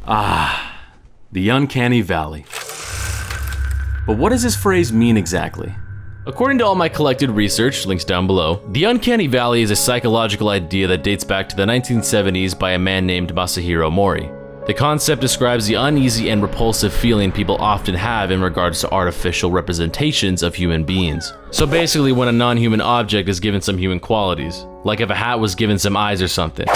The Uncanny Valley. But what does this phrase mean exactly? According to all my collected research, links down below, the Uncanny Valley is a psychological idea that dates back to the 1970s by a man named Masahiro Mori. The concept describes the uneasy and repulsive feeling people often have in regards to artificial representations of human beings. So basically when a non-human object is given some human qualities, like if a hat was given some eyes or something.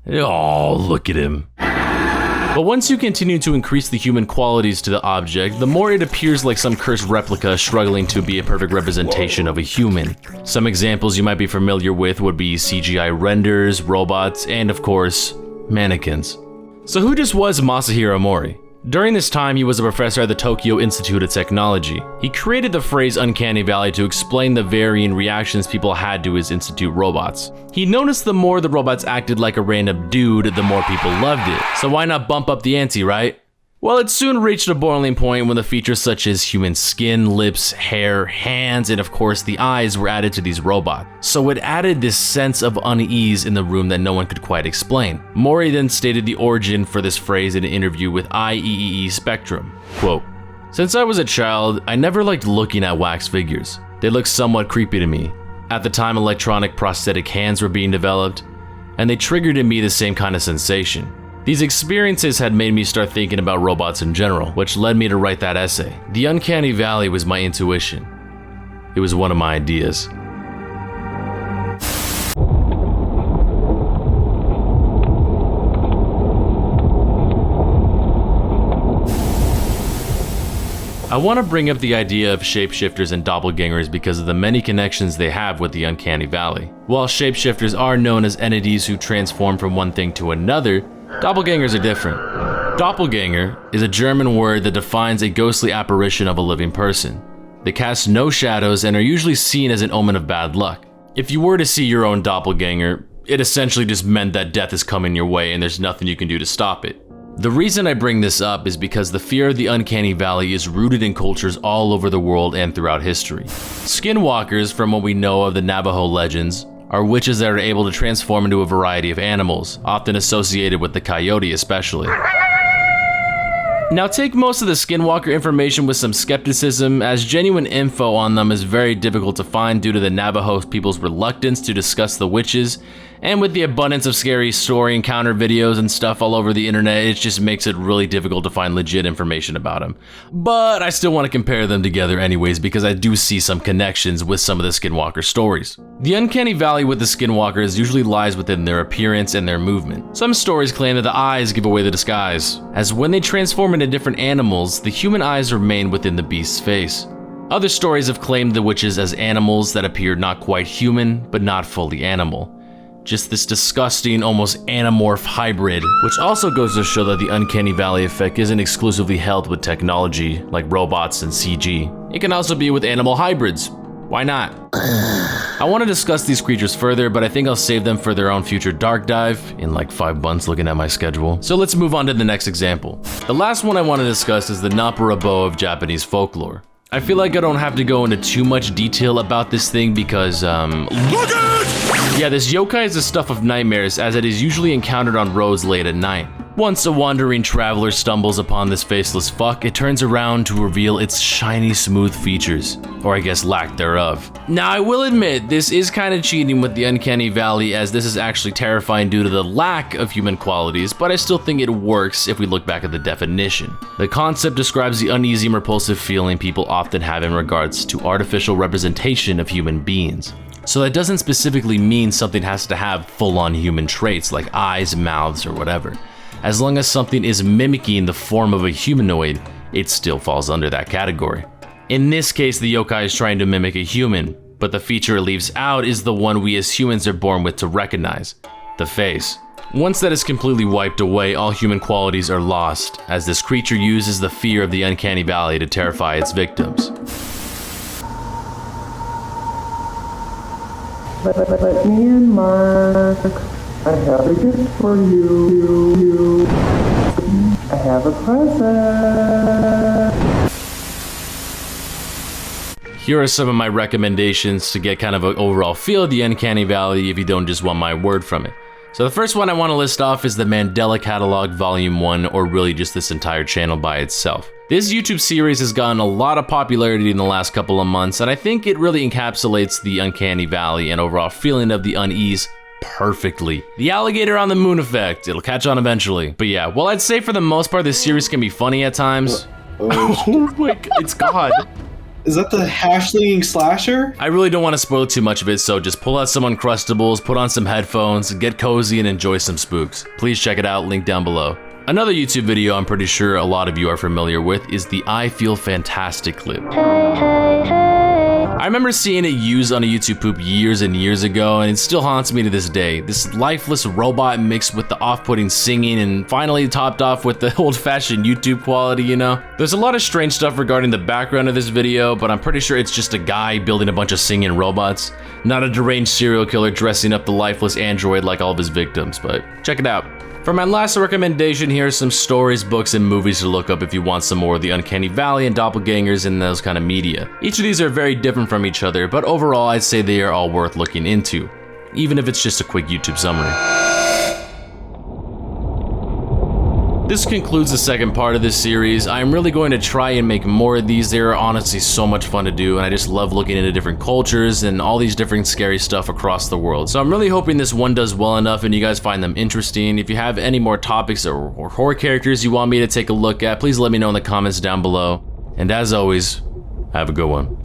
Oh, look at him. But once you continue to increase the human qualities to the object, the more it appears like some cursed replica struggling to be a perfect representation of a human. Some examples you might be familiar with would be CGI renders, robots, and of course, mannequins. So who just was Masahiro Mori? During this time, he was a professor at the Tokyo Institute of Technology. He created the phrase Uncanny Valley to explain the varying reactions people had to his institute robots. He noticed the more the robots acted like a random dude, the more people loved it. So why not bump up the ante, right? Well, it soon reached a boiling point when the features such as human skin, lips, hair, hands, and of course the eyes were added to these robots. So it added this sense of unease in the room that no one could quite explain. Mori then stated the origin for this phrase in an interview with IEEE Spectrum. Quote, "Since I was a child, I never liked looking at wax figures. They looked somewhat creepy to me. At the time, electronic prosthetic hands were being developed, and they triggered in me the same kind of sensation. These experiences had made me start thinking about robots in general, which led me to write that essay. The Uncanny Valley was my intuition. It was one of my ideas." I want to bring up the idea of shapeshifters and doppelgangers because of the many connections they have with the Uncanny Valley. While shapeshifters are known as entities who transform from one thing to another, doppelgangers are different. Doppelganger is a German word that defines a ghostly apparition of a living person. They cast no shadows and are usually seen as an omen of bad luck. If you were to see your own doppelganger, it essentially just meant that death is coming your way and there's nothing you can do to stop it. The reason I bring this up is because the fear of the Uncanny Valley is rooted in cultures all over the world and throughout history. Skinwalkers, from what we know of the Navajo legends, are witches that are able to transform into a variety of animals, often associated with the coyote especially. Now take most of the Skinwalker information with some skepticism, as genuine info on them is very difficult to find due to the Navajo people's reluctance to discuss the witches, and with the abundance of scary story encounter videos and stuff all over the internet, it just makes it really difficult to find legit information about them. But I still want to compare them together anyways because I do see some connections with some of the Skinwalker stories. The Uncanny Valley with the Skinwalkers usually lies within their appearance and their movement. Some stories claim that the eyes give away the disguise, as when they transform into different animals, the human eyes remain within the beast's face. Other stories have claimed the witches as animals that appear not quite human, but not fully animal. Just this disgusting, almost anamorph hybrid, which also goes to show that the Uncanny Valley effect isn't exclusively held with technology, like robots and CG. It can also be with animal hybrids. Why not? I want to discuss these creatures further, but I think I'll save them for their own future dark dive in like 5 months looking at my schedule. So let's move on to the next example. The last one I want to discuss is the Naparabo of Japanese folklore. I feel like I don't have to go into too much detail about this thing because, yeah, this yokai is the stuff of nightmares as it is usually encountered on roads late at night. Once a wandering traveler stumbles upon this faceless fuck, it turns around to reveal its shiny, smooth features. Or I guess lack thereof. Now I will admit, this is kind of cheating with the Uncanny Valley as this is actually terrifying due to the lack of human qualities, but I still think it works if we look back at the definition. The concept describes the uneasy and repulsive feeling people often have in regards to artificial representation of human beings. So that doesn't specifically mean something has to have full-on human traits like eyes, mouths, or whatever. As long as something is mimicking the form of a humanoid, it still falls under that category. In this case, the yokai is trying to mimic a human, but the feature it leaves out is the one we as humans are born with to recognize, the face. Once that is completely wiped away, all human qualities are lost, as this creature uses the fear of the Uncanny Valley to terrify its victims. Let me in, Mark. I have a gift for you. I have a present. Here are some of my recommendations to get kind of an overall feel of the Uncanny Valley if you don't just want my word from it. So the first one I want to list off is the Mandela Catalog Volume 1, or really just this entire channel by itself. This YouTube series has gotten a lot of popularity in the last couple of months, and I think it really encapsulates the Uncanny Valley and overall feeling of the unease perfectly. The alligator on the moon effect, it'll catch on eventually. But yeah, well, I'd say for the most part this series can be funny at times. Oh my god, it's God. Is that the hash-slinging slasher? I really don't want to spoil too much of it, so just pull out some Uncrustables, put on some headphones, get cozy, and enjoy some spooks. Please check it out, link down below. Another YouTube video I'm pretty sure a lot of you are familiar with is the I Feel Fantastic clip. I remember seeing it used on a YouTube poop years and years ago, and it still haunts me to this day. This lifeless robot mixed with the off-putting singing, and finally topped off with the old-fashioned YouTube quality, you know? There's a lot of strange stuff regarding the background of this video, but I'm pretty sure it's just a guy building a bunch of singing robots, not a deranged serial killer dressing up the lifeless android like all of his victims, but check it out. For my last recommendation, here are some stories, books, and movies to look up if you want some more of the Uncanny Valley and Doppelgangers and those kind of media. Each of these are very different from each other, but overall I'd say they are all worth looking into, even if it's just a quick YouTube summary. This concludes the second part of this series. I'm really going to try and make more of these. They're honestly so much fun to do, and I just love looking into different cultures and all these different scary stuff across the world. So I'm really hoping this one does well enough and you guys find them interesting. If you have any more topics or horror characters you want me to take a look at, please let me know in the comments down below. And as always, have a good one.